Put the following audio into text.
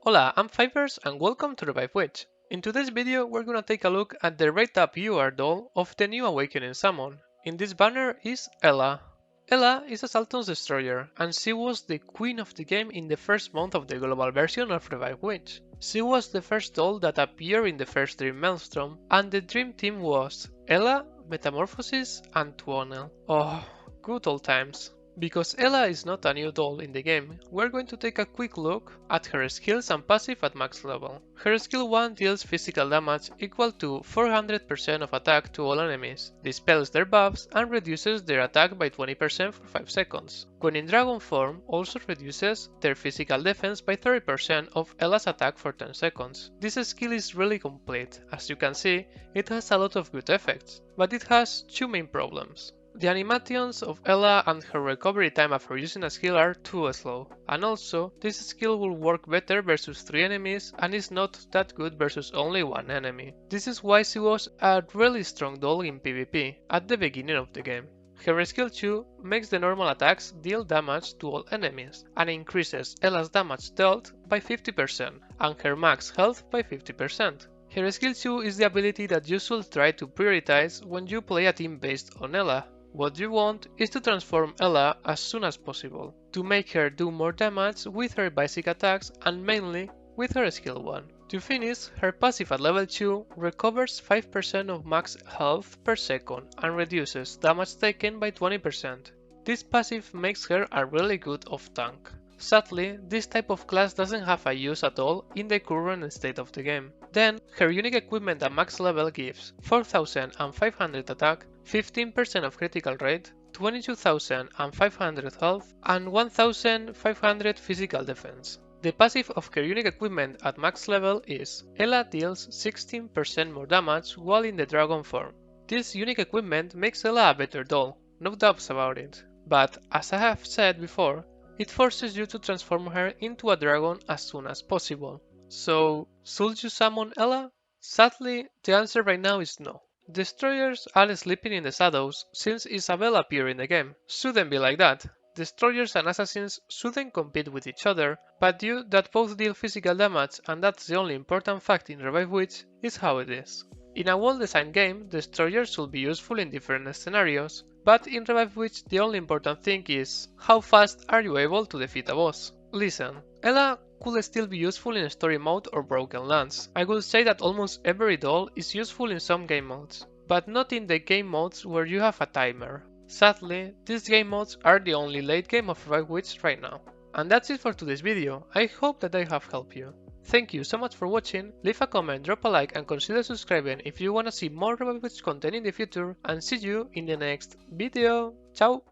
Hola, I'm Fivers and welcome to Revive Witch. In today's video we're gonna take a look at the Rate Up UR doll of the new Awakening Summon. In this banner is Ella. Ella is a Sultan's Destroyer and she was the queen of the game in the first month of the global version of Revive Witch. She was the first doll that appeared in the first Dream Maelstrom and the Dream Team was Ella, Metamorphosis and Tuonel. Oh, good old times. Because Ella is not a new doll in the game, we're going to take a quick look at her skills and passive at max level. Her skill 1 deals physical damage equal to 400% of attack to all enemies, dispels their buffs and reduces their attack by 20% for 5 seconds. When in dragon form, also reduces their physical defense by 30% of Ella's attack for 10 seconds. This skill is really complete. As you can see, it has a lot of good effects, but it has two main problems. The animations of Ella and her recovery time after using a skill are too slow, and also this skill will work better versus 3 enemies and is not that good versus only 1 enemy. This is why she was a really strong doll in PvP at the beginning of the game. Her skill 2 makes the normal attacks deal damage to all enemies and increases Ella's damage dealt by 50% and her max health by 50%. Her skill 2 is the ability that you should try to prioritize when you play a team based on Ella. What you want is to transform Ella as soon as possible, to make her do more damage with her basic attacks and mainly with her skill 1. To finish, her passive at level 2 recovers 5% of max health per second and reduces damage taken by 20%. This passive makes her a really good off-tank. Sadly, this type of class doesn't have a use at all in the current state of the game. Then, her unique equipment at max level gives 4500 attack, 15% of critical rate, 22,500 health, and 1500 physical defense. The passive of her unique equipment at max level is Ella deals 16% more damage while in the dragon form. This unique equipment makes Ella a better doll, no doubts about it. But, as I have said before, it forces you to transform her into a dragon as soon as possible. So, should you summon Ella? Sadly, the answer right now is no. Destroyers are sleeping in the shadows since Isabel appeared in the game. Shouldn't be like that. Destroyers and assassins shouldn't compete with each other, but due that both deal physical damage and that's the only important fact in Revive Witch, is how it is. In a well-designed game, destroyers should be useful in different scenarios, but in Revive Witch the only important thing is how fast are you able to defeat a boss. Listen, Ella could still be useful in story mode or broken lands. I would say that almost every doll is useful in some game modes, but not in the game modes where you have a timer. Sadly, these game modes are the only late game of Revive Witch right now. And that's it for today's video. I hope that I have helped you. Thank you so much for watching, leave a comment, drop a like and consider subscribing if you wanna see more Revive Witch content in the future, and see you in the next video. Ciao!